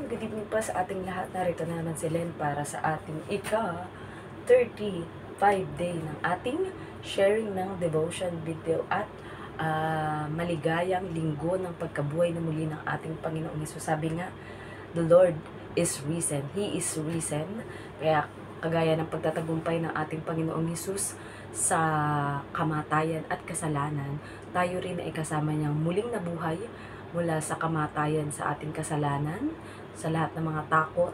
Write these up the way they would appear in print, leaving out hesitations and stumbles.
good evening po sa ating lahat. Narito na naman si Len para sa ating ika-35 day ng ating sharing ng devotion video at maligayang linggo ng pagkabuhay na muli ng ating Panginoong Hesus. Sabi nga, the Lord is risen. He is risen. Kaya kagaya ng pagtatagumpay ng ating Panginoong Hesus sa kamatayan at kasalanan, tayo rin ay kasama niyang muling nabuhay mula sa kamatayan sa ating kasalanan, sa lahat ng mga takot,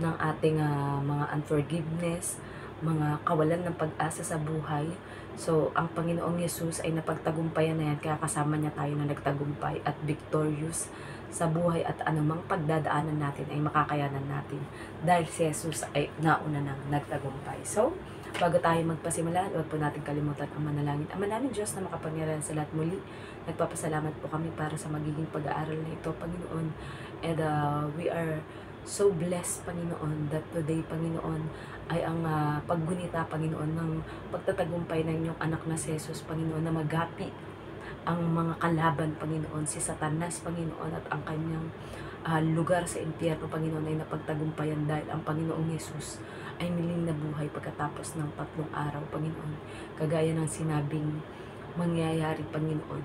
ng ating mga unforgiveness, mga kawalan ng pag-asa sa buhay. So, ang Panginoong Yesus ay napagtagumpayan na yan, kaya kasama niya tayo na nagtagumpay at victorious sa buhay, at anumang pagdadaanan natin ay makakayanan natin dahil si Jesus ay nauna nang nagtagumpay. So, bago tayo magpasimula, huwag po natin kalimutan ang manalangin. Ama namin Diyos na makapangyarihan sa lahat, muli nagpapasalamat po kami para sa magiging pag-aaral na ito, Panginoon. And we are so blessed, Panginoon, that today, Panginoon, ay ang paggunita, Panginoon, ng pagtatagumpay ng inyong anak na si Jesus, Panginoon, na magapi ang mga kalaban, Panginoon, si Satanas, Panginoon, at ang kanyang lugar sa impyerno, Panginoon, ay napagtagumpayan dahil ang Panginoong Jesus ay miling na buhay pagkatapos ng 3 araw, Panginoon. Kagaya ng sinabing mangyayari, Panginoon.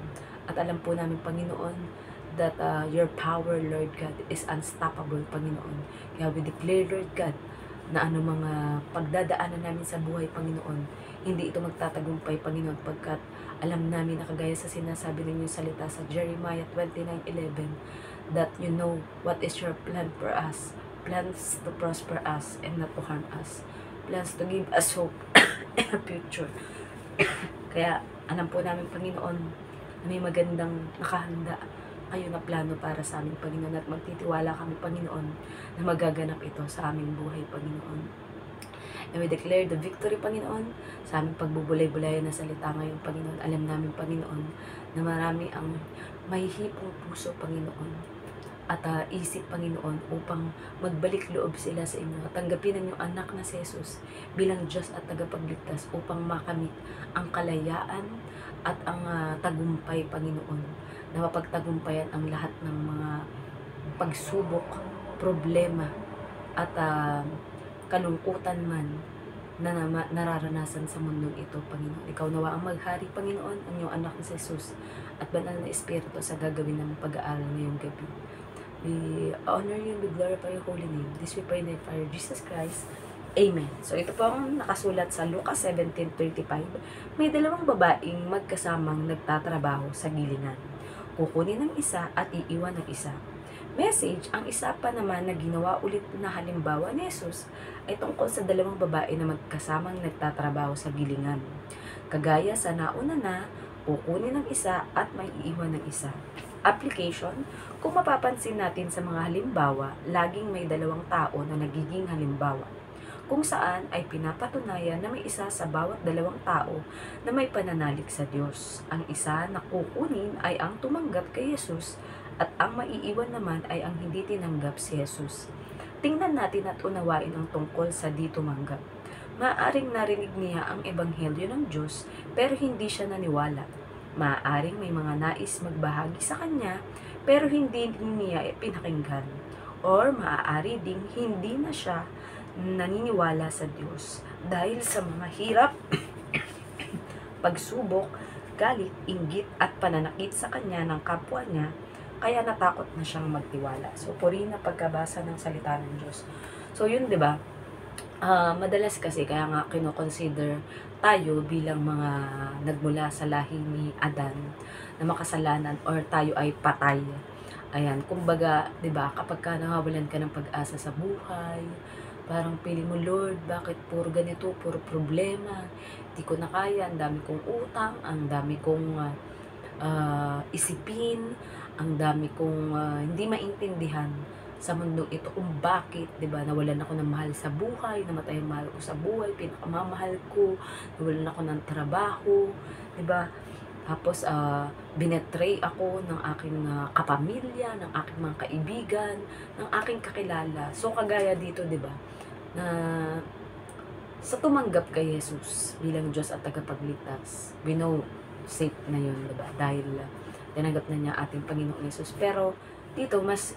At alam po namin, Panginoon, that your power, Lord God, is unstoppable, Panginoon. Kaya we declare, Lord God, na mga pagdadaanan namin sa buhay, Panginoon, hindi ito magtatagumpay, Panginoon, pagkat alam namin na kagaya sa sinasabi ninyong salita sa Jeremiah 29:11, that you know what is your plan for us, plans to prosper us and not to harm us, plans to give us hope and a future. Kaya alam po namin, Panginoon, na may magandang nakahanda kayo na plano para sa aming Panginoon, at magtitiwala kami, Panginoon, na magaganap ito sa aming buhay, Panginoon. And we declare the victory, Panginoon, sa aming pagbubulay-bulayan na salita ngayon, Panginoon. Alam namin, Panginoon, na marami ang mahihipong puso, Panginoon, at isip, Panginoon, upang magbalik loob sila sa inyo at tanggapin ang inyong anak na si Jesus bilang Diyos at tagapagligtas, upang makamit ang kalayaan at ang tagumpay, Panginoon, na mapagtagumpayan ang lahat ng mga pagsubok, problema, at kalungkutan man na nararanasan sa mundong ito, Panginoon. Ikaw nawa ang maghari, Panginoon, ang iyong anak na si Jesus at banal na Espiritu sa gagawin ng pag-aaral ngayong gabi. We honor you and we glorify your holy name. This we pray in the Father, Jesus Christ. Amen. So ito po ang nakasulat sa Lucas 17:35. May dalawang babaeng magkasamang nagtatrabaho sa gilingan. Kukunin ng isa at iiwan ng isa. Message, ang isa pa naman na ginawa ulit na halimbawa ni Jesus ay tungkol sa dalawang babae na magkasamang nagtatrabaho sa gilingan. Kagaya sa nauna na, kukunin ng isa at may iiwan ng isa. Application, kung mapapansin natin sa mga halimbawa, laging may dalawang tao na nagiging halimbawa, kung saan ay pinapatunayan na may isa sa bawat dalawang tao na may pananalig sa Diyos. Ang isa na kukunin ay ang tumanggap kay Jesus, at ang maiiwan naman ay ang hindi tinanggap si Jesus. Tingnan natin at unawain ang tungkol sa di tumanggap. Maaaring narinig niya ang ebanghelyo ng Diyos pero hindi siya naniwala. Maaaring may mga nais magbahagi sa kanya pero hindi niya pinakinggan. Or maaari ding hindi na siya naniniwala sa Diyos dahil sa mga hirap, pagsubok, galit, inggit at pananakit sa kanya ng kapwa niya, kaya natakot na siyang magtiwala. So, purihin na pagkabasa ng salita ng Diyos. So, yun, di ba? Madalas kasi, kaya nga kinoconsider tayo bilang mga nagmula sa lahi ni Adan na makasalanan, or tayo ay patay. Ayan, kumbaga, di ba, kapag ka nawawalan ka ng pag-asa sa buhay, parang pili mo, Lord, bakit puro ganito, puro problema, hindi ko na kaya, ang dami kong utang, ang dami kong isipin, ang dami kong hindi maintindihan sa mundo ito kung bakit, 'di ba? Nawalan ako ng mahal sa buhay, namatay ang mahal ko sa buhay, pinakamamahal ko, nawalan ako ng trabaho, 'di ba? Tapos binetray ako ng aking kapamilya, ng aking mga kaibigan, ng aking kakilala. So kagaya dito, 'di ba? Na sa tumanggap kay Jesus bilang Diyos at tagapagligtas, we know safe na yun, 'di ba? Dahil tinanggap na niya ating Panginoong Yesus. Pero dito mas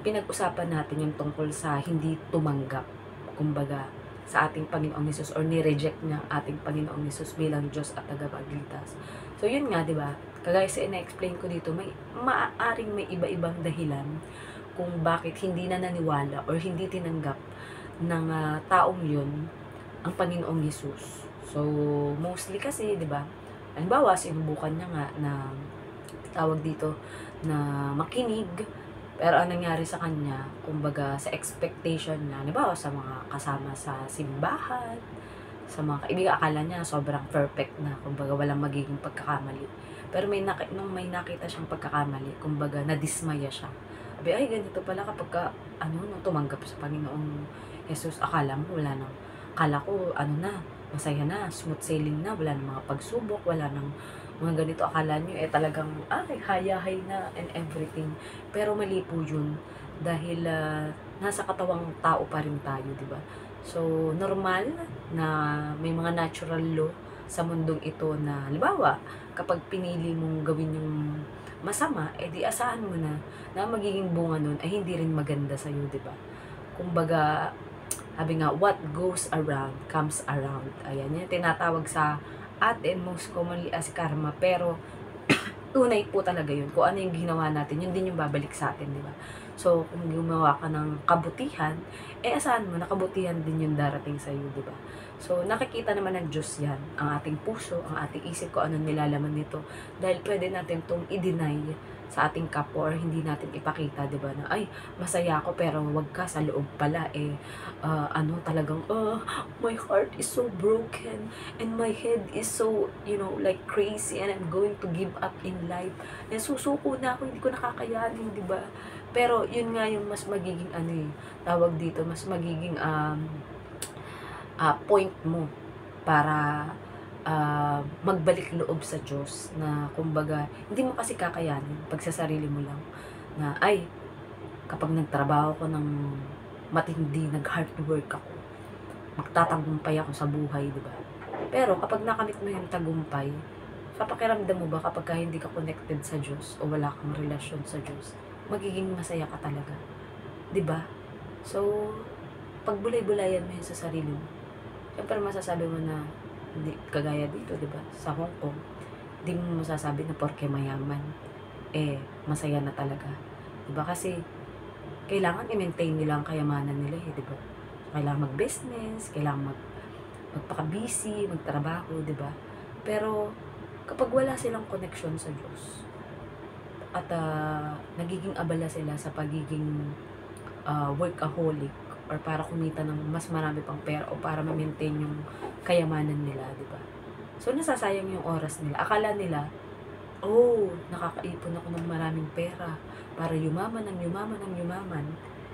pinag-usapan natin yung tungkol sa hindi tumanggap, kumbaga, sa ating Panginoong Hesus or ni-reject niya ang ating Panginoong Hesus bilang Diyos at tagapagligtas. So yun nga, 'di ba? Kagaya sa ina-explain ko dito, may maaaring may iba-ibang dahilan kung bakit hindi na naniwala or hindi tinanggap ng taong yun ang Panginoong Hesus. So mostly kasi, 'di ba? Halimbawa, sinubukan niya nga na tawag dito na makinig, pero ang nangyari sa kanya, kumbaga sa expectation niya, halimbawa sa mga kasama sa simbahan, sa mga kaibigan, akala niya sobrang perfect na, kumbaga walang magiging pagkakamali. Pero nung may nakita siyang pagkakamali, kumbaga nadismaya siya. Sabi, ay ganito pala kapag nung tumanggap sa Panginoong Jesus, akala mo wala nang, akala ko masaya na, smooth sailing na, wala nang mga pagsubok, wala nang mga ganito, akala nyo talagang hayahay na and everything. Pero mali po yun dahil nasa katawang tao pa rin tayo, di ba? So normal na may mga natural law sa mundong ito na halimbawa kapag pinili mong gawin yung masama, di asahan mo na magiging bunga nun ay hindi rin maganda sa iyo, di ba? Kumbaga, sabi nga, what goes around comes around. Ayan, yan tinatawag sa atin most commonly as karma, pero tunay po talaga yun. Kung ano yung ginawa natin, yun din yung babalik sa atin, di ba? So, kung gumawa ka ng kabutihan, asahan mo na kabutihan din yung darating sa iyo, di ba? So, nakikita naman ng Diyos yan, ang ating puso, ang ating isip, ko anong nilalaman nito. Dahil pwede natin itong i-deny sa ating kapwa or hindi natin ipakita, di ba, na ay, masaya ako pero wag ka sa loob pala, talagang, my heart is so broken and my head is so, like crazy and I'm going to give up in life. And susuko na ako, hindi ko nakakayanin, di ba? Pero yun nga yung mas magiging tawag dito, mas magiging point mo para magbalik loob sa Diyos na kumbaga, hindi mo kasi kakayanin pag sa sarili mo lang na ay, kapag nagtrabaho ko ng matindi, nag-hard work ako, magtatagumpay ako sa buhay, di ba? Pero kapag nakamit mo yung tagumpay, papakiramdam mo ba kapag hindi ka connected sa Diyos o wala kang relasyon sa Diyos, magiging masaya ka talaga, di ba? So, pag bulay-bulayan mo yun sa sarili mo, siyempre masasabi mo na hindi kagaya dito, di ba? Sa Hong Kong, hindi mo masasabi na porke mayaman, masaya na talaga. Di ba? Kasi, kailangan i-maintain nila ang kayamanan nila, di ba? Kailangan mag-business, kailangan magpaka-busy, magtrabaho, di ba? Pero, kapag wala silang connection sa Diyos, at nagiging abala sila sa pagiging workaholic, or para kumita ng mas marami pang pera o para ma-maintain yung kayamanan nila, di ba? So, nasasayang yung oras nila. Akala nila, nakakaipon ako ng maraming pera para yumaman ng yumaman ng yumaman.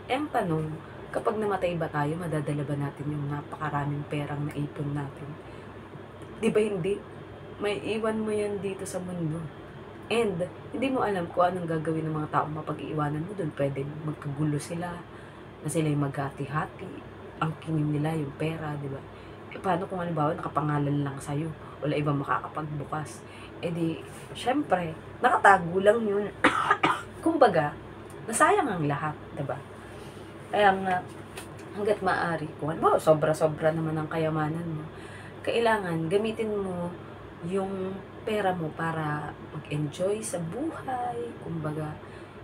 Ang tanong, kapag namatay ba tayo, madadala ba natin yung napakaraming perang naipon natin? Di ba hindi? May iwan mo yan dito sa mundo. And, hindi mo alam kung anong gagawin ng mga taong mapag-iiwanan mo doon. Pwede magkagulo sila, na sila yung maghati-hati, ang kinin nila yung pera, di ba? Paano kung halimbawa nakapangalan lang sa'yo, wala ibang makakapagbukas? Di, syempre, nakatago lang yun. Kumbaga, nasayang ang lahat, di ba? Kaya nga, hanggat maaari, kung halimbawa, sobra-sobra naman ang kayamanan mo, kailangan gamitin mo yung pera mo para mag-enjoy sa buhay, kumbaga.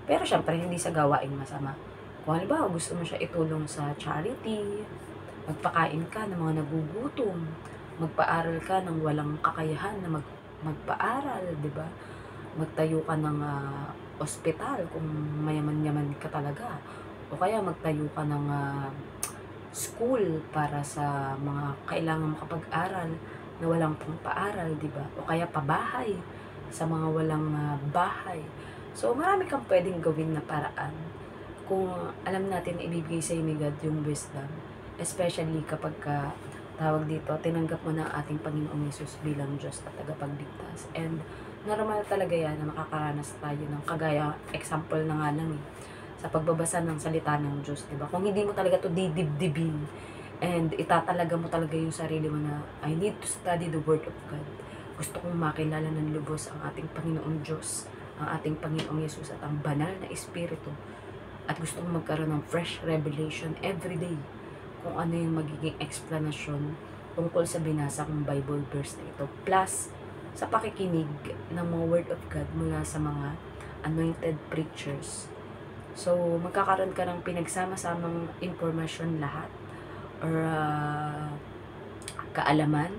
Pero syempre, hindi sa gawaing masama. Kung halimbawa gusto mo siya itulong sa charity, magpakain ka ng mga nagugutom, magpaaral ka ng walang kakayahan na magpaaral, di ba? Magtayo ka ng ospital kung mayaman-yaman ka talaga. O kaya magtayo ka ng school para sa mga kailangan makapag-aral na walang pang-paaral, di ba? O kaya pabahay sa mga walang bahay. So, marami kang pwedeng gawin na paraan kung alam natin na ibibigay sa ni God yung wisdom, especially kapag tawag dito, tinanggap mo na ating Panginoong Hesus bilang Diyos at tagapagligtas. And normal talaga yan na makakaranas tayo ng kagaya, example na nga lang sa pagbabasa ng salita ng Diyos, diba? Kung hindi mo talaga to didibdibin and itatalaga mo talaga yung sarili mo na I need to study the Word of God. Gusto kong makilala ng lubos ang ating Panginoong Diyos, ang ating Panginoong Hesus at ang banal na Espiritu. at gusto kong magkaroon ng fresh revelation every day kung ano yung magiging explanation tungkol sa binasa kong Bible verse na ito. Plus, sa pakikinig ng mga Word of God mula sa mga anointed preachers. So, magkakaroon ka ng pinagsama-samang information lahat or kaalaman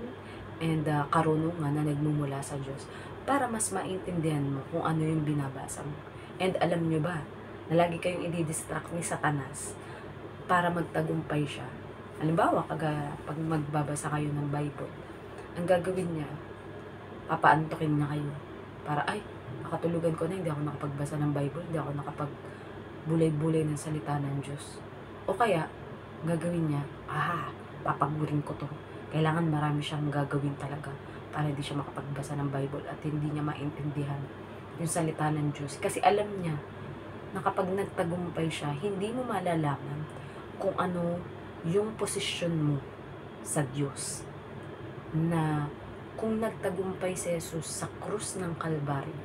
and karunungan na nagmumula sa Diyos para mas maintindihan mo kung ano yung binabasa mo. And alam nyo ba, na lagi kayong i-distract ni Satanas para magtagumpay siya. Halimbawa, pag magbabasa kayo ng Bible, ang gagawin niya, papaantokin na kayo. Para, ay, nakatulugan ko na, hindi ako nakapagbasa ng Bible, hindi ako nakapagbulay-bulay ng salita ng Diyos. O kaya, gagawin niya, papagurin ko to. Kailangan marami siyang gagawin talaga para hindi siya makapagbasa ng Bible at hindi niya maintindihan yung salita ng Diyos. Kasi alam niya na kapag nagtagumpay siya, hindi mo malalaman kung ano yung posisyon mo sa Diyos. Na kung nagtagumpay si Jesus sa krus ng Kalbaryo,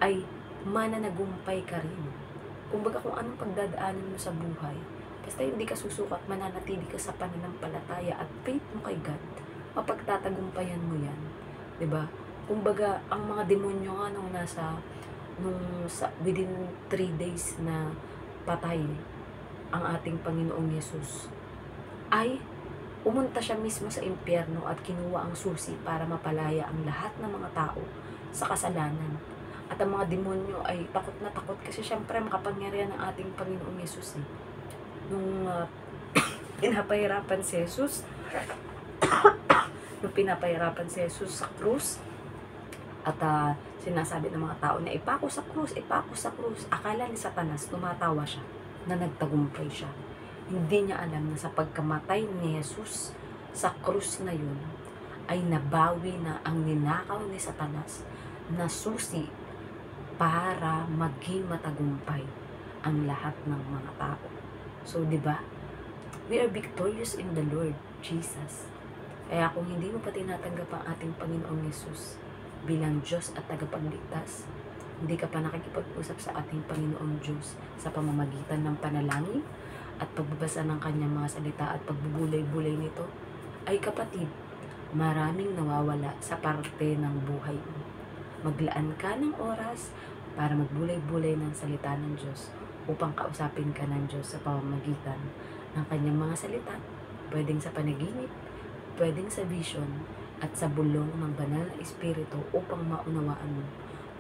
ay mananagumpay ka rin. Kumbaga kung anong pagdadaanan mo sa buhay, basta hindi ka susukat, mananatili ka sa pananampalataya at faith mo kay God, mapagtatagumpayan mo yan. 'Di ba? Kumbaga, ang mga demonyo nga within 3 days na patay ang ating Panginoong Yesus, ay pumunta siya mismo sa impyerno at kinuha ang susi para mapalaya ang lahat ng mga tao sa kasalanan. At ang mga demonyo ay takot na takot kasi syempre makapangyarihan ng ating Panginoong Yesus Nung pinapahirapan si Jesus, sa krus, at sinasabi ng mga tao na ipako sa krus, akala ni Satanas, tumatawa siya na nagtagumpay siya. Hindi niya alam na sa pagkamatay ni Jesus sa krus na yun, ay nabawi na ang ninakaw ni Satanas na susi para maging matagumpay ang lahat ng mga tao. So, di ba? We are victorious in the Lord Jesus. Kaya kung hindi mo pa tinatanggap ang ating Panginoong Yesus bilang Diyos at tagapagligtas, hindi ka pa nakikipag-usap sa ating Panginoong Diyos sa pamamagitan ng panalangin at pagbabasa ng kanyang mga salita at pagbubulay-bulay nito, ay kapatid, maraming nawawala sa parte ng buhay mo. Maglaan ka ng oras para magbulay-bulay ng salita ng Diyos upang kausapin ka ng Diyos sa pamamagitan ng kanyang mga salita, pwedeng sa panaginip, pwedeng sa vision, at sa bulong ng banal na Espiritu upang maunawaan mo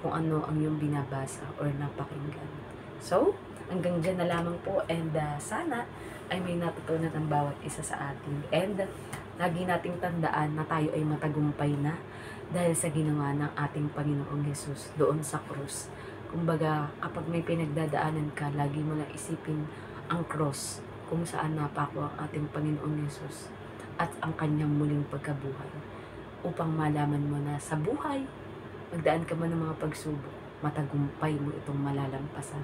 kung ano ang iyong binabasa or napakinggan. So, hanggang dyan na lamang po, and sana ay may natutunan ang bawat isa sa atin. And lagi nating tandaan na tayo ay matagumpay na dahil sa ginawa ng ating Panginoong Yesus doon sa krus. Kumbaga, kapag may pinagdadaanan ka, lagi mo lang isipin ang cross kung saan napako ang ating Panginoong Yesus at ang kanyang muling pagkabuhay upang malaman mo na sa buhay, magdaan ka man ng mga pagsubok, matagumpay mo itong malalampasan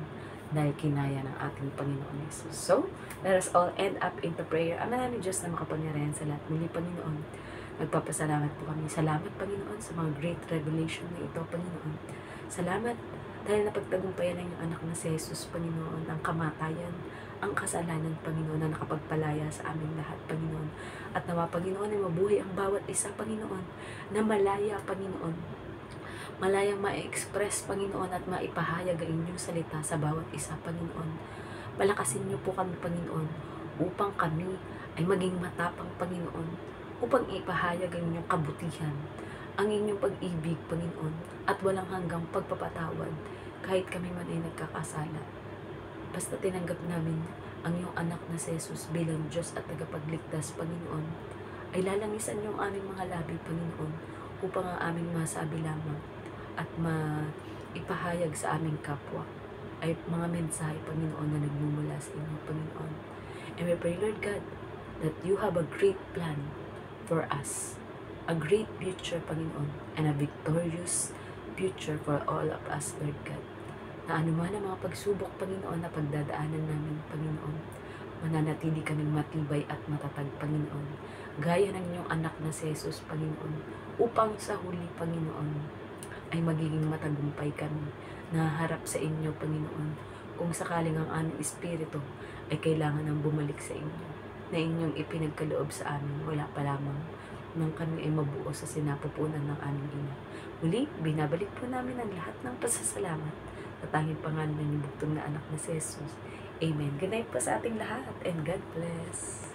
dahil kinaya ng ating Panginoong Yesus. So, let us all end up into prayer. Ama namin Diyos na makapangyarihan sa lahat. Muli, Panginoon, nagpapasalamat po kami. Salamat, Panginoon, sa mga great revelation na ito, Panginoon. Salamat dahil napagtagumpayan ng iyong anak na si Jesus, Panginoon, ang kamatayan, ang kasalanan, Panginoon, na nakapagpalaya sa aming lahat, Panginoon. At nawa, Panginoon, ay mabuhay ang bawat isa, Panginoon, na malaya, Panginoon. Malayang ma-express, Panginoon, at maipahayag ang inyong salita sa bawat isa, Panginoon. Palakasin niyo po kami, Panginoon, upang kami ay maging matapang, Panginoon, upang ipahayag ang inyong kabutihan, ang inyong pag-ibig, Panginoon, at walang hanggang pagpapatawad kahit kami man ay nagkakasala. Basta tinanggap namin ang iyong anak na si Jesus bilang Diyos at tagapagligtas, Panginoon, ay lalangisan niyo ang aming mga labi, Panginoon, upang ang aming masabi lamang at maipahayag sa aming kapwa ay mga mensahe, Panginoon, na nagmumula sa inyo, Panginoon. And we pray, Lord God, that you have a great plan for us, a great future, Panginoon, and a victorious future for all of us, Lord God. Na anuman ang mga pagsubok, Panginoon, na pagdadaanan namin, Panginoon, mananatili kaming matibay at matatag, Panginoon, gaya ng inyong anak na si Jesus, Panginoon, upang sa huli, Panginoon, ay magiging matagumpay kami na harap sa inyo, Panginoon, kung sakaling ang aming espiritu ay kailangan ng bumalik sa inyo, na inyong ipinagkaloob sa amin, wala pa lamang nang kami ay mabuo sa sinapupunan ng aming Ina. Muli, binabalik po namin ang lahat ng pasasalamat sa tanging pangalan ng bugtong na anak na si Jesus. Amen. Good night po sa ating lahat and God bless.